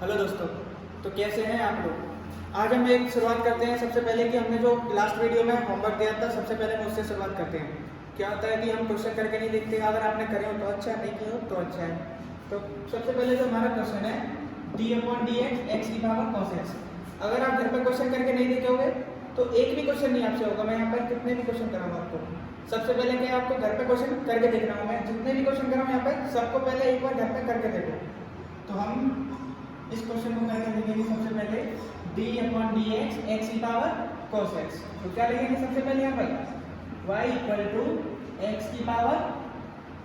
Hello दोस्तों, तो कैसे हैं आप लोग। आज हम एक शुरुआत करते हैं। सबसे पहले कि हमने जो लास्ट वीडियो में होमवर्क दिया था, सबसे पहले हम उससे शुरुआत करते हैं। क्या होता है कि हम क्वेश्चन करके नहीं देखते, अगर आपने करे हो तो अच्छा, नहीं किए हो तो अच्छा है। तो सबसे पहले जो हमारा क्वेश्चन है d/dx x की पावर cos x। अगर आप घर पर क्वेश्चन करके नहीं देखे होगे तो एक भी क्वेश्चन नहीं आपसे होगा। मैं यहाँ पर कितने भी क्वेश्चन कराऊंगा आपको। सबसे पहले क्या आपको घर पे क्वेश्चन करके देखना होगा। मैं जितने भी क्वेश्चन कराऊँ यहाँ पर सबको पहले एक बार घर पे करके देखो। तो हम इस क्वेश्चन को करके देखेंगे। सबसे पहले d/dx x की पावर cos x। तो क्या लिखेंगे सबसे पहले यहाँ पर y = x की पावर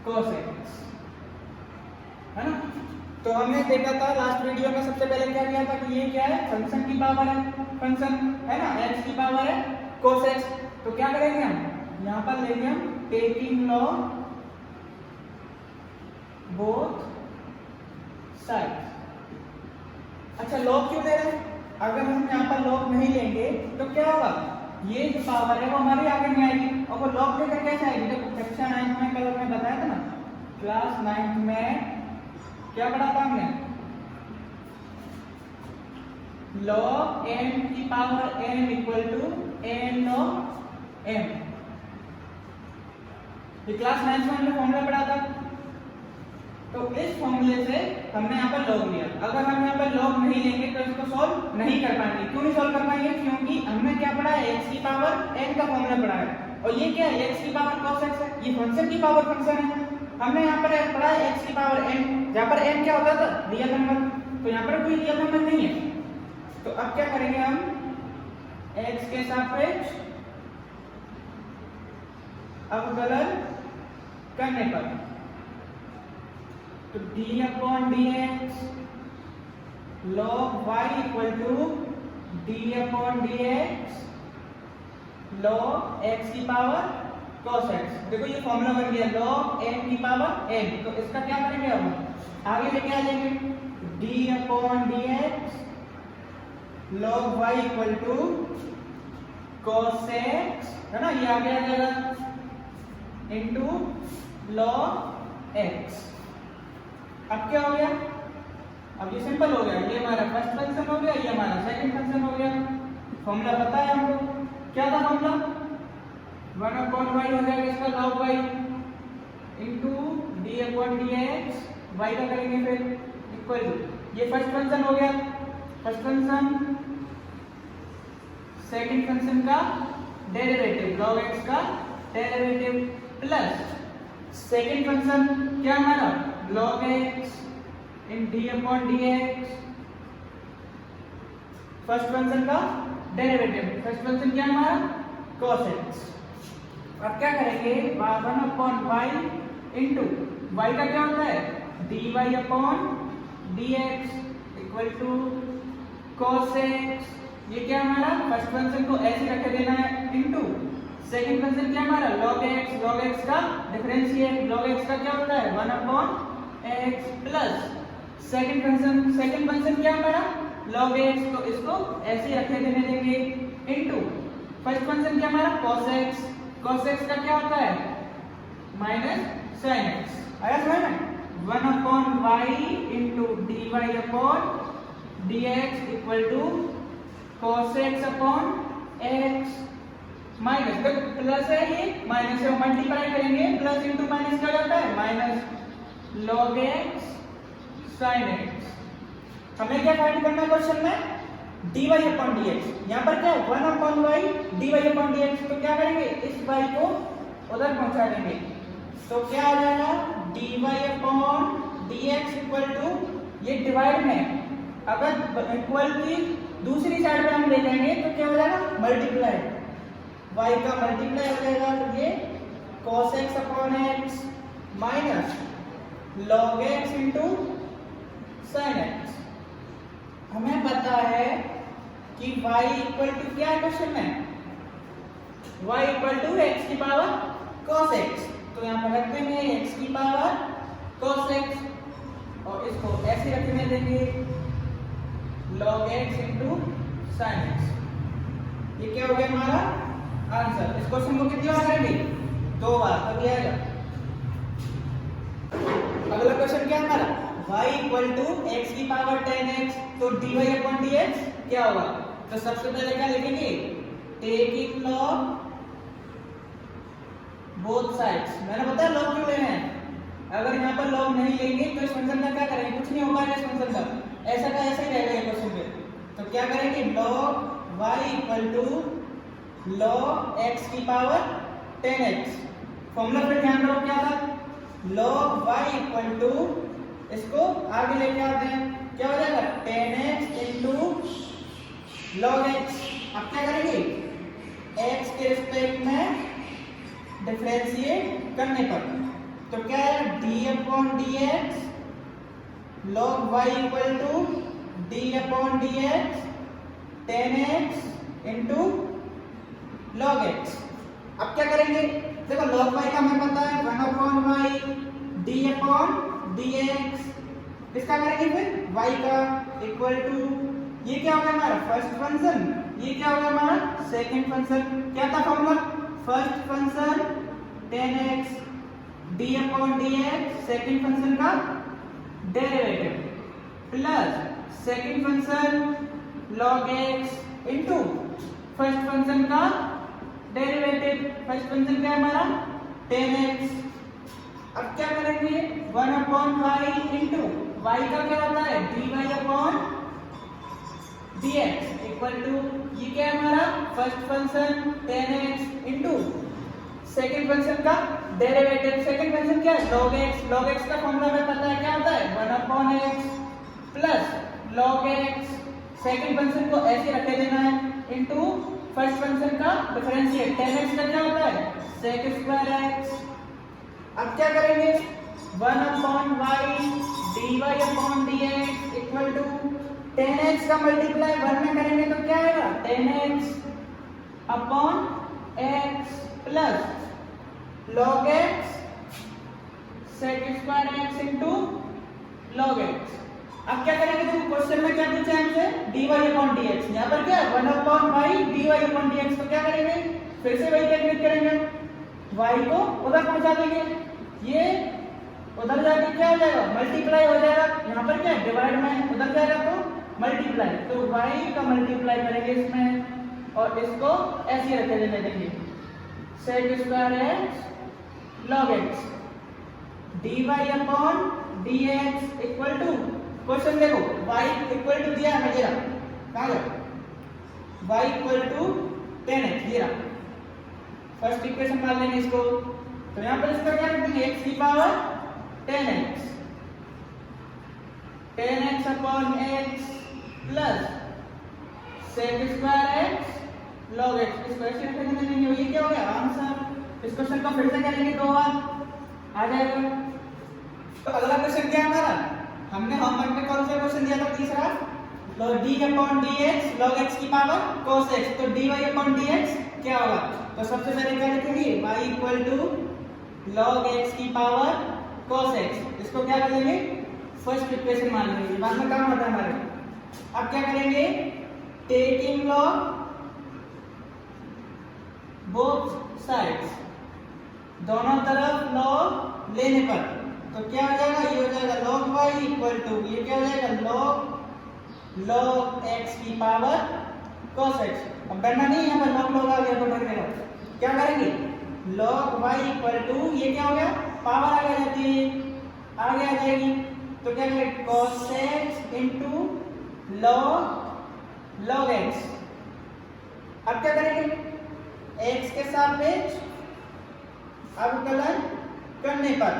cos x, है ना। तो हमने देखा था लास्ट वीडियो में, सबसे पहले क्या किया था कि ये क्या है, फंक्शन की पावर है, फंक्शन है ना, x की पावर है cos x। तो क्या करेंगे हम यहाँ पर लेंगे हम टेकिंग log बोथ साइड। अच्छा, लॉग क्यों दे रहे हैं? अगर हम यहाँ पर लॉग नहीं लेंगे तो क्या होगा, ये जो पावर है वो हमारी आगे नहीं आएगी। और वो लॉग लेकर कैसे आएगी? देखो कक्षा 9 में कल हमने बताया था ना, क्लास 9 में क्या पढ़ा था हमने, log m की power m = n log m। ये क्लास 9 में हमने फॉर्मूला पढ़ा था। तो इस फॉर्मूले से हमने यहाँ पर लॉग लिया। अगर हम यहाँ पर लॉग नहीं लेंगे तो इसको सॉल्व नहीं कर पाएंगे। क्यों नहीं सॉल्व कर पाएंगे? क्योंकि हमने क्या पढ़ा है, x की पावर n का फॉर्मूला पढ़ा है। और ये क्या है, x की पावर cos x है। ये फंक्शन की पावर फंक्शन है। हमने यहाँ पर पढ़ा है x की पावर n, जहाँ पर n क्या होता था, रियल नंबर। तो यहाँ पर कोई रियल नंबर नहीं है। तो अब क्या करेंगे हम, x के सापेक्ष अवकलन करने पर तो d/dx log y = d/dx log x की पावर cos x। देखो ये फॉर्मूला बन गया log m की पावर n। तो इसका क्या करेंगे, हम आगे लेके आ जाएंगे d/dx log y = cos x, है ना, ये आगे आ जाएगा इनटू log x। अब क्या हो गया, अब ये सिंपल हो गया। ये हमारा फर्स्ट फंक्शन हो गया, ये हमारा सेकंड फंक्शन हो गया। फॉर्मूला पता है हमको, क्या था फॉर्मूला, 1/y हो जाएगा इसका log y into d/dx y का करेंगे फिर इक्वल टू, ये फर्स्ट फंक्शन हो गया, फर्स्ट फंक्शन, सेकंड फंक्शन का डेरिवेटिव log x का डेरिवेटिव प्लस सेकंड फंक्शन क्या हमारा log x इन d/dx फर्स्ट फंक्शन का डेरिवेटिव, फर्स्ट फंक्शन क्या हमारा cos x। अब क्या करेंगे, 1/y इनटू y का क्या होता है dy/dx equal to cos x। ये क्या हमारा फर्स्ट फंक्शन को ऐसे रख देना है इनटू सेकंड फंक्शन क्या हमारा log x का डिफरेंशिएट, log x का क्या होता है 1/x प्लस सेकंड फंक्शन क्या हमारा log x। तो इसको ऐसे रखे देने देंगे इनटू फर्स्ट फंक्शन क्या हमारा cos x का क्या होता है माइनस sin x। आया समझ में, 1/y into dy/dx equal to cos x/x minus, तो प्लस है ये माइनस से मल्टीप्लाई करेंगे, प्लस इनटू माइनस क्या जाता है minus log x sin x। हमें क्या फाइंड करना है क्वेश्चन में, dy/dx। यहाँ पर क्या है 1/y dy/dx। तो क्या करेंगे, इस y को उधर पहुंचा देंगे। तो क्या आ जाएगा dy/dx इक्वल टू, ये डिवाइड में अगर इक्वल की दूसरी साइड पे हम ले जाएंगे तो क्या हो जाएगा मल्टीप्लाई, y का मल्टीप्लाई हो जाएगा। तो ये cos x/x minus log x into sin x। हमें पता है कि y इक्वल टू क्या है क्वेश्चन में, y इक्वल टू x की पावर cos x। तो यहाँ पर रख देंगे x की पावर cos x और इसको ऐसे रखने देंगे log x into sin x। ये क्या हो गया हमारा आंसर। इस क्वेश्चन को कितनी बार करेंगे, 2 बार। तो क्या आएगा, अगला क्वेश्चन क्या है हमारा y इक्वल टू x की पावर 10x, तो dy अपॉन dx क्या होगा? तो सबसे पहले क्या लिखेंगे? Taking log both sides. मैंने बताया लॉग क्यों लेना है। अगर यहाँ पर लॉग नहीं लेंगे तो इस फंक्शन का क्या करेंगे? कुछ नहीं हो पाएगा इस फंक्शन का, ऐसा का ऐसा ही रहेगा ये क्वेश्चन पे। तो क्या करेंगे? log y equal to log x की पावर 10x। फॉर्मूला पे ध्यान रखो क्या था? log y इक्वल टू, इसको आगे लेके आते हैं, क्या हो जाएगा? 10x into log x। अब क्या करेंगे? x के रिस्पेक्ट में डिफरेंशिएट करने पर तो क्या है? d upon dx log y equal to d upon dx 10x into log x। अब क्या करेंगे? देखो log y का हमें पता है 1 upon y d upon dx। किसका करेंगे फिर? y का इक्वल टू, ये क्या होगा हमारा? फर्स्ट फंक्शन, ये क्या होगा हमारा? Second function. क्या था formula? First function 10x d upon dx second function का derivative plus second function log x into first function का डेरिवेटिव। फर्स्ट फंक्शन क्या है हमारा? 10x। अब क्या करेंगे? 1 अपॉन y इनटू y का क्या होता है? dy upon dx equal to, ये क्या है हमारा? First function 10x into second function का डेरिवेटिव। सेकंड फंक्शन क्या है? log x। log x का फॉर्मूला हमें पता है, क्या होता है? 1 upon x plus log x, second function को ऐसे रखे देना है, इनटू फर्स्ट फंक्शन का डिफरेंशिएट। 10x का क्या होता है? sec square x। अब क्या करेंगे? 1 upon y dy upon dx equal to 10x का मल्टीप्लाई 1 में करेंगे तो क्या आएगा? 10x upon x plus log x sec square x into log x। अब क्या करेंगे? देखो क्वेश्चन में क्या पूछा है हमसे? dy upon dx। यहाँ पर क्या है? 1 upon y dy upon dx। तो क्या करेंगे? फिर से वही टेक्निक करेंगे, y को उधर पहुंचा देंगे, ये उधर जाके क्या हो जाएगा? मल्टीप्लाई हो जाएगा। यहाँ पर क्या है? डिवाइड में उधर जाएगा तो मल्टीप्लाई, तो y का मल्टीप्लाई करेंगे इसमें और इसको ऐसे रखे देंगे sec square x log x dy upon dx equal to, question देखो y इक्वल टू दिया है मेरा, कहाँ गया? y इक्वल टू 10x ये रहा। फर्स्ट इक्वेशन मान लेंगे इसको, तो यहाँ पर इसका क्या रखेंगे? x की power 10x upon x plus sec square x log x। इस क्वेश्चन के अंदर नहीं है, ये क्या हो गया? आंसर। इस क्वेश्चन को फिर से करेंगे दो बार, आ जाएगा। तो अगला क्वेश्चन क्या है हमारा? हमने होमवर्क में कौन सा क्वेश्चन दिया था? तीसरा, d upon dx log x की पावर cos x। तो dy अपॉन dx क्या होगा? तो सबसे पहले क्या लिखेंगे? y equal to log x की पावर cos x। इसको क्या कर लेंगे? फर्स्ट इक्वेशन मान लेंगे, बाद में काम होता है हमारे। अब क्या करेंगे? टेकिंग log बोथ साइड्स, दोनों तरफ log लेने पर तो क्या हो जाएगा? ये हो जाएगा log y इक्वल टू, ये क्या हो जाएगा? log x की पावर cos x। अब डरना नहीं है, log आ गया तो डर गया। क्या करेंगे? log y इक्वल टू, ये क्या हो गया? पावर आगे जाती है, आगे आ जाएगी, तो क्या करेंगे? cos x into log x। अब क्या करेंगे? x के सापेक्ष अवकलन करने पर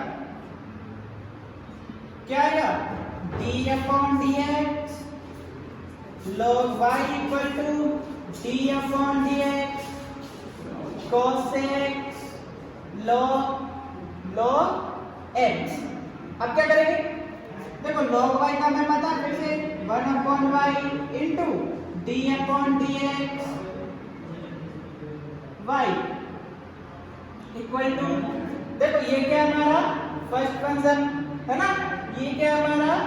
क्या आएगा? d upon dx log y equal to d upon dx cos x log x। अब क्या करेंगे? देखो log y का हमें पता है, फिर से 1 upon y into d upon dx y equal to, देखो ये क्या है हमारा? फर्स्ट फंक्शन है ना, ये क्या है हमारा?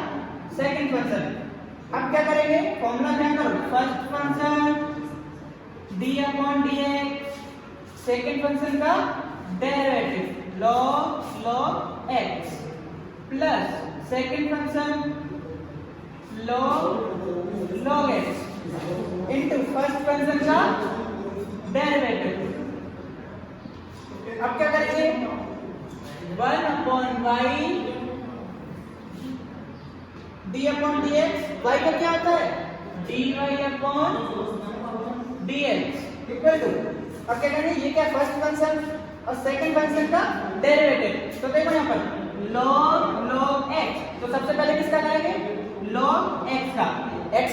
Second function. अब क्या करेंगे? फॉर्मूला ध्यान करो, first function d upon dx second function का derivative log x plus second function log x into first function का डेरिवेटिव। अब क्या करेंगे 1/y d/dx, y का क्या होता है dy/dx इक्वल टू, अब क्या करेंगे ये क्या फर्स्ट फंक्शन और सेकंड फंक्शन का डेरिवेटिव। तो देखो यहाँ पर log x, तो सबसे पहले किसका करेंगे log x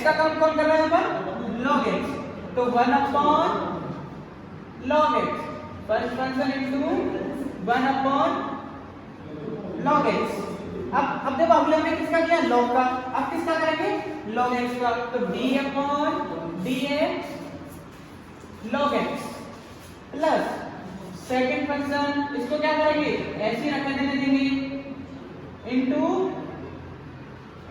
का काम कौन कर रहा है यहाँ पर log x, तो 1/log x first function into 1/log x। अब देखो अगले में किसका किया log का, अब किसका करेंगे log x का, तो d/dx log x plus second function इसको क्या करेंगे ऐसे ही रखने देंगे इनटू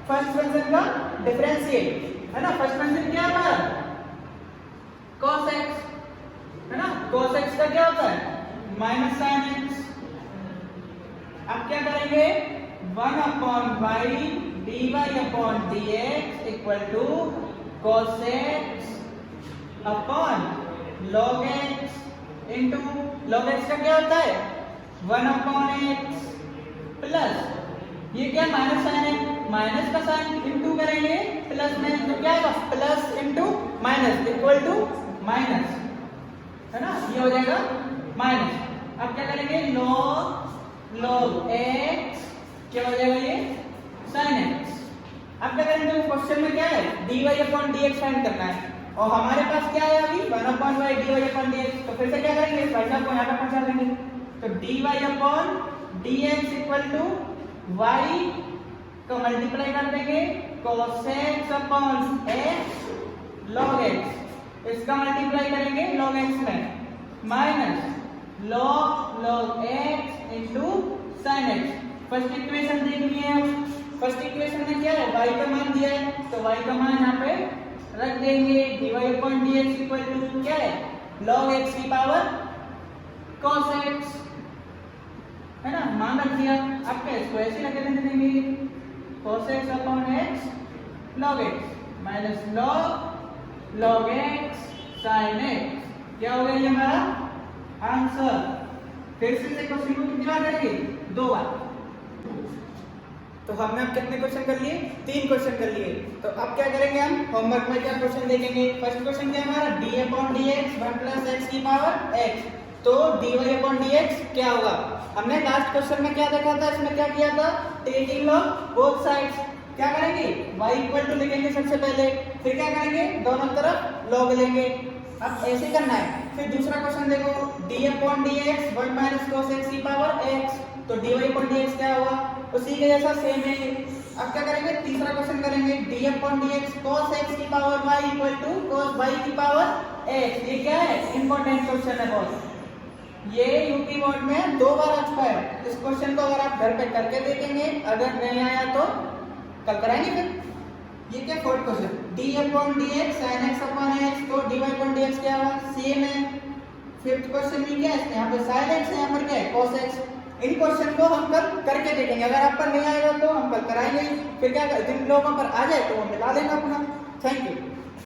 फर्स्ट फंक्शन का डिफरेंशिएट, है ना। फर्स्ट फंक्शन क्या है cos x, है ना। cos x का क्या होता है माइनस sin x। अब क्या करेंगे 1/y dy/dx equal to cos x upon log x into log x का क्या होता है 1/x प्लस ये क्या माइनस साइन है, माइनस का साइन इनटू करेंगे प्लस में, तो क्या होगा plus into minus equal to minus, है ना, ये हो जाएगा माइनस। अब क्या करेंगे log x क्या हो जाएगा ये sin x। अब क्या करेंगे क्वेश्चन में क्या है dy/dx फाइंड करना है और हमारे पास क्या है अभी 1/y dy/dx, तो फिर से क्या करेंगे पहला को यहाँ पे पहुंचा देंगे, तो dy/dx इक्वल टू y को मल्टीप्लाई कर देंगे cos x upon x log x, इसका मल्टीप्लाई करेंगे log x में minus log x into sin x। First equation देखनी है, फर्स्ट इक्वेशन में क्या है y का मान दिया है, तो y का मान यहाँ पे रख देंगे dy/dx इक्वल टू क्या है log x की पावर cos x, है ना, मान रख दिया। अब क्या इसको ऐसे रख देंगे cos x upon x log x minus log x sin x, क्या हो गया ये हमारा आंसर। फिर से क्वेश्चन को कितनी बार करेंगे दो बार, तो हमने अब कितने क्वेश्चन कर लिए 3 क्वेश्चन कर लिए। तो अब क्या करेंगे हम होमवर्क में क्या क्वेश्चन देखेंगे। फर्स्ट क्वेश्चन क्या हमारा d/dx 1 + x की पावर x, तो dy/dx क्या होगा, हमने लास्ट क्वेश्चन में क्या देखा था, इसमें क्या किया था टेकिंग log बोथ साइड्स। क्या करेंगे y इक्वल टू लिखेंगे सबसे पहले, फिर क्या करेंगे दोनों तरफ log लेंगे। अब ऐसे करना है। फिर दूसरा क्वेश्चन देखो d/dx 1 - cos x की पावर x, तो dy/dx क्या होगा उसी के जैसा सेम है। अब क्या करेंगे तीसरा क्वेश्चन करेंगे d/dx cos x की power y equal to cos y की पावर x। ये क्या है इंपॉर्टेंट क्वेश्चन है बहुत, ये यूपी बोर्ड में 2 बार आ चुका है। इस क्वेश्चन को अगर आप घर पे करके देखेंगे, अगर नहीं आया तो कल कराएंगे। फिर ये क्या fourth question d/dx sin x upon x, तो dy/dx क्या होगा सेम है। फिफ्थ क्वेश्चन में क्या है यहाँ पे sin x है, यहाँ पर क्या है cos x। इन क्वेश्चन को हम कल करके देखेंगे, अगर आप पर नहीं आएगा तो हम कल कराएंगे। फिर क्या जिन लोगों पर आ जाए तो वो मिला लेंगे अपना। Thank you.